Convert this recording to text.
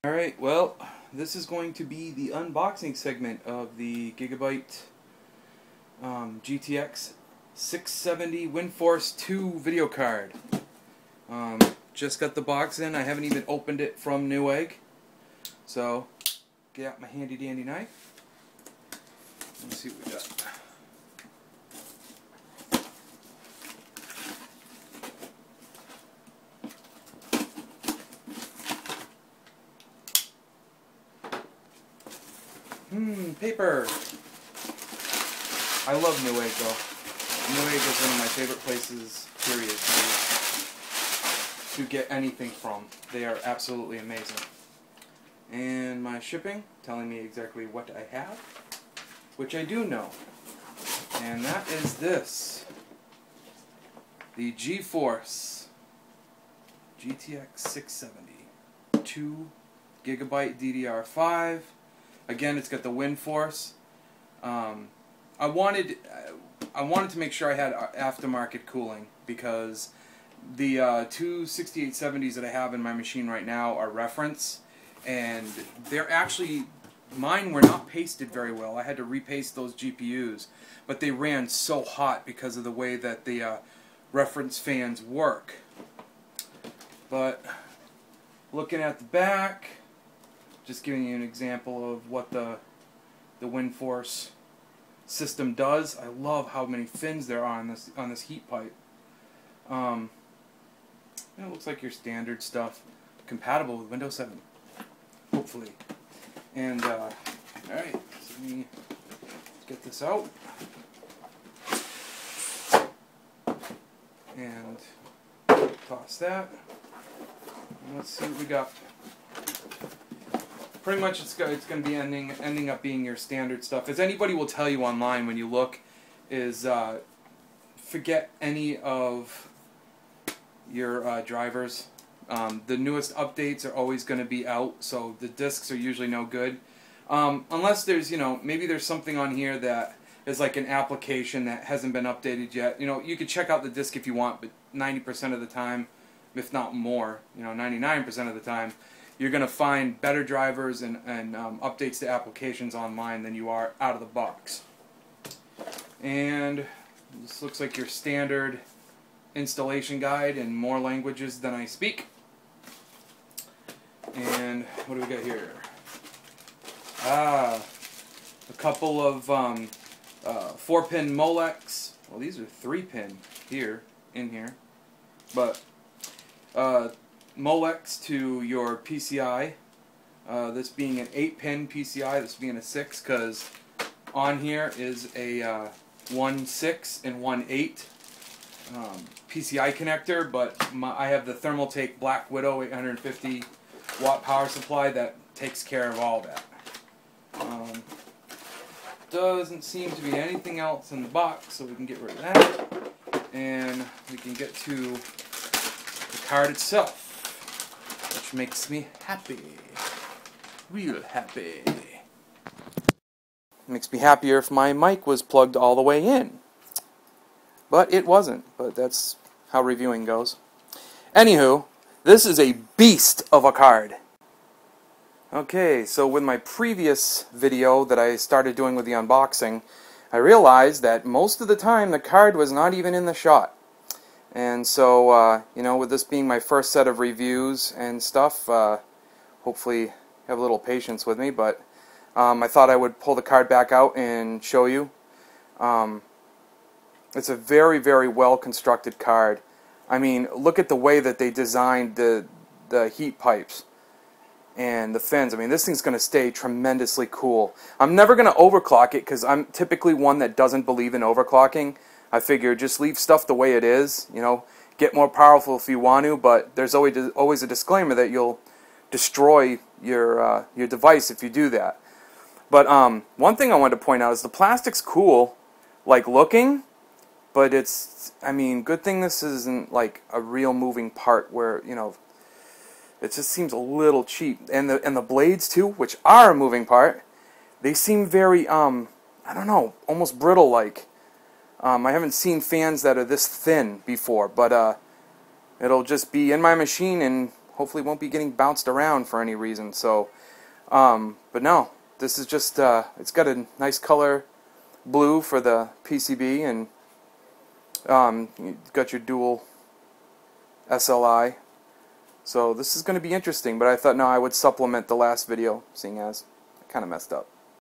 Alright, well, this is going to be the unboxing segment of the Gigabyte GTX 670 WindForce 2 video card. Just got the box in. I haven't even opened it from Newegg. So, get out my handy dandy knife. Let's see what we got. Paper. I love Newegg though. Newegg is one of my favorite places, period, to get anything from. They are absolutely amazing. And my shipping, telling me exactly what I have, which I do know. And that is this. The GeForce GTX 670. 2 Gigabyte DDR5. Again, it's got the WindForce. I wanted to make sure I had aftermarket cooling because the two 6870s that I have in my machine right now are reference, and they're actually, mine were not pasted very well. I had to repaste those GPUs, but they ran so hot because of the way that the reference fans work. But looking at the back, just giving you an example of what the WindForce system does. I love how many fins there are on this heat pipe. It looks like your standard stuff, compatible with Windows 7, hopefully. And all right, so let me get this out and toss that. And let's see what we got. Pretty much it's going to be ending up being your standard stuff. As anybody will tell you online when you look, is forget any of your drivers. The newest updates are always going to be out, so the discs are usually no good. Unless there's, maybe there's something on here that is like an application that hasn't been updated yet. You could check out the disc if you want, but 90% of the time, if not more, 99% of the time, you're going to find better drivers and updates to applications online than you are out of the box. And this looks like your standard installation guide in more languages than I speak. And what do we got here? A couple of 4-pin Molex. Well, these are 3-pin in here. But Molex to your PCI, this being an 8-pin PCI, this being a 6, because on here is a 1.6 and 1.8 PCI connector, but I have the Thermaltake Black Widow 850 watt power supply that takes care of all that. Doesn't seem to be anything else in the box, so we can get rid of that, and we can get to the card itself, which makes me happy. Real happy. Makes me happier if my mic was plugged all the way in. But it wasn't. But that's how reviewing goes. Anywho, this is a beast of a card. Okay, so with my previous video that I started doing with the unboxing, I realized that most of the time the card was not even in the shot. And so, with this being my first set of reviews and stuff, hopefully have a little patience with me, but I thought I would pull the card back out and show you. It's a very, very well constructed card. I mean, look at the way that they designed the heat pipes and the fins. I mean, this thing's going to stay tremendously cool. I'm never going to overclock it because I'm typically one that doesn't believe in overclocking. I figure just leave stuff the way it is, get more powerful if you want to, but there's always a disclaimer that you'll destroy your device if you do that. But one thing I wanted to point out is the plastic's cool, like looking, but it's, good thing this isn't like a real moving part where, it just seems a little cheap. And the blades too, which are a moving part, they seem very, I don't know, almost brittle-like. I haven't seen fans that are this thin before, but it'll just be in my machine and hopefully won't be getting bounced around for any reason. So, but no, this is just, it's got a nice color blue for the PCB, and you've got your dual SLI. So this is going to be interesting, but I thought, no, I would supplement the last video, seeing as I kind of messed up.